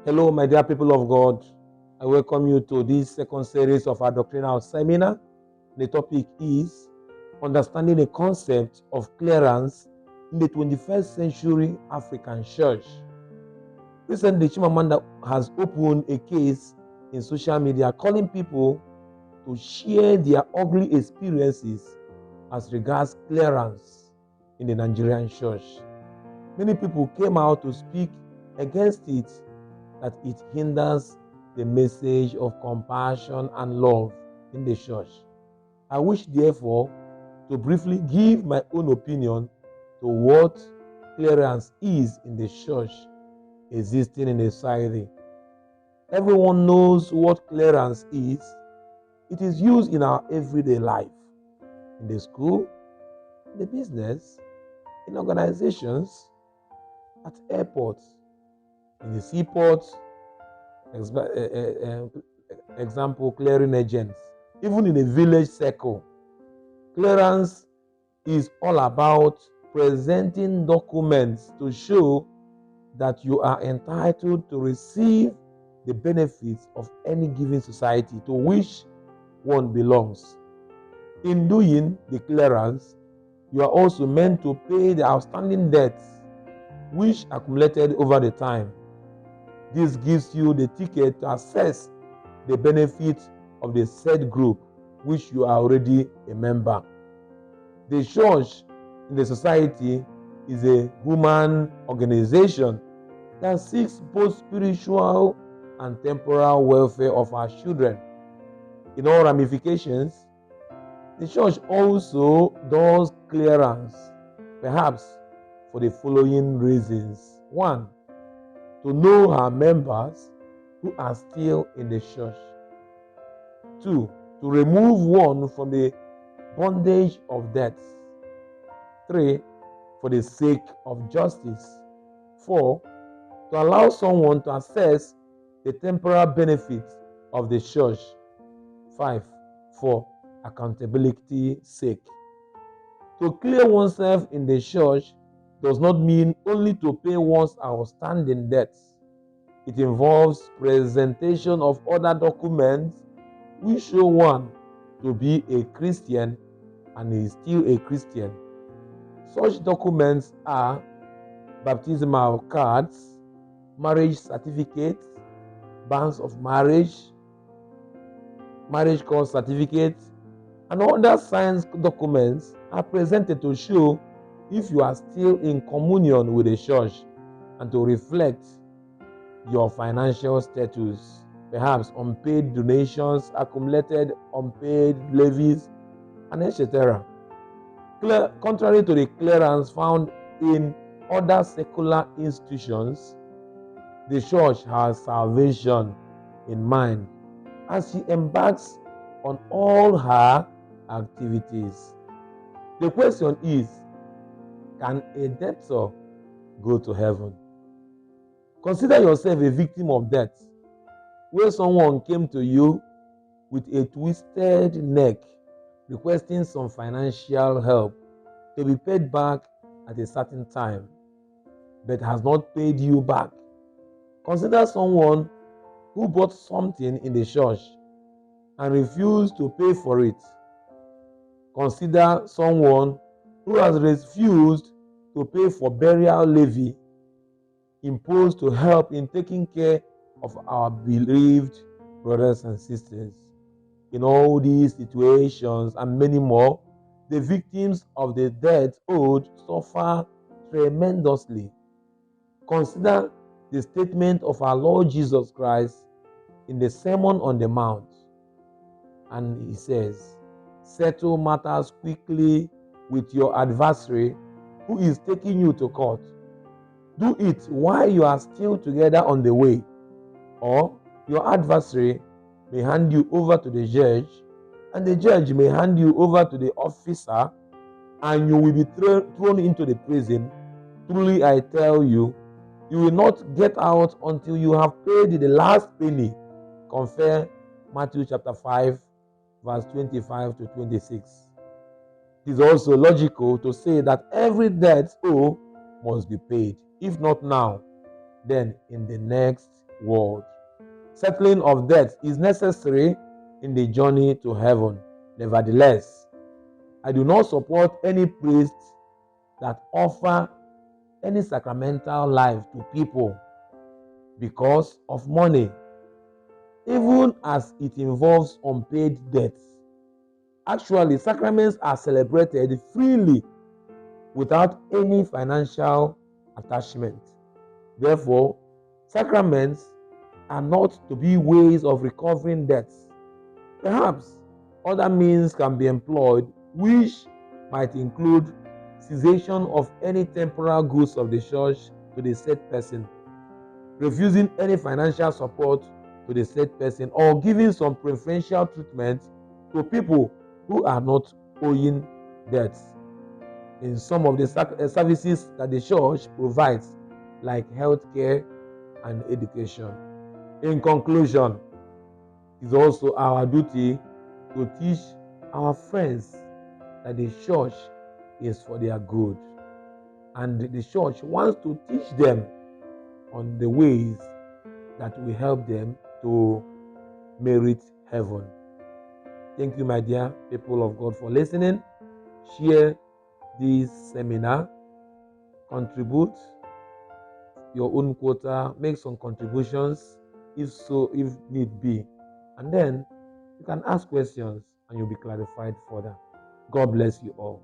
Hello, my dear people of God. I welcome you to this second series of our doctrinal seminar. The topic is Understanding the Concept of Clearance in the 21st Century African Church. Recently, Chimamanda has opened a case in social media calling people to share their ugly experiences as regards clearance in the Nigerian church. Many people came out to speak against it, that it hinders the message of compassion and love in the church. I wish, therefore, to briefly give my own opinion to what clearance is in the church existing in the society. Everyone knows what clearance is. It is used in our everyday life, in the school, in the business, in organizations, at airports, in the seaports, example, clearing agents, even in a village circle. Clearance is all about presenting documents to show that you are entitled to receive the benefits of any given society to which one belongs. In doing the clearance, you are also meant to pay the outstanding debts which accumulated over the time. This gives you the ticket to access the benefits of the said group, which you are already a member. The church in the society is a human organization that seeks both spiritual and temporal welfare of our children. In all ramifications, the church also does clearance, perhaps for the following reasons. 1. To know her members who are still in the church. 2. To remove one from the bondage of death. 3. For the sake of justice. 4. To allow someone to access the temporal benefits of the church. 5. For accountability sake. To clear oneself in the church does not mean only to pay one's outstanding debts. It involves presentation of other documents which show one to be a Christian and is still a Christian. Such documents are baptismal cards, marriage certificates, banns of marriage, marriage court certificates, and other signed documents are presented to show if you are still in communion with the church and to reflect your financial status, perhaps unpaid donations, accumulated unpaid levies, and etc. Contrary to the clearance found in other secular institutions, the church has salvation in mind as she embarks on all her activities. The question is, can a debtor go to heaven? Consider yourself a victim of debt, where someone came to you with a twisted neck requesting some financial help to be paid back at a certain time, but has not paid you back. Consider someone who bought something in the church and refused to pay for it. Consider someone who has refused to pay for burial levy imposed to help in taking care of our bereaved brothers and sisters. In all these situations and many more, the victims of the debt owed suffer tremendously. Consider the statement of our Lord Jesus Christ in the Sermon on the Mount. And he says, settle matters quickly with your adversary who is taking you to court. Do it while you are still together on the way, or your adversary may hand you over to the judge, and the judge may hand you over to the officer, and you will be thrown into the prison. Truly I tell you, you will not get out until you have paid the last penny. Compare Matthew chapter 5, verse 25 to 26. It is also logical to say that every debt owed must be paid. If not now, then in the next world. Settling of debts is necessary in the journey to heaven. Nevertheless, I do not support any priest that offer any sacramental life to people because of money, even as it involves unpaid debts. Actually, sacraments are celebrated freely without any financial attachment. Therefore, sacraments are not to be ways of recovering debts. Perhaps other means can be employed, which might include cessation of any temporal goods of the church to the said person, refusing any financial support to the said person, or giving some preferential treatment to people who are not owing debts in some of the services that the church provides, like healthcare and education. In conclusion, it is also our duty to teach our friends that the church is for their good, and the church wants to teach them on the ways that will help them to merit heaven. Thank you, my dear people of God, for listening. Share this seminar, contribute your own quota, make some contributions if need be, and then you can ask questions and you'll be clarified further. God bless you all.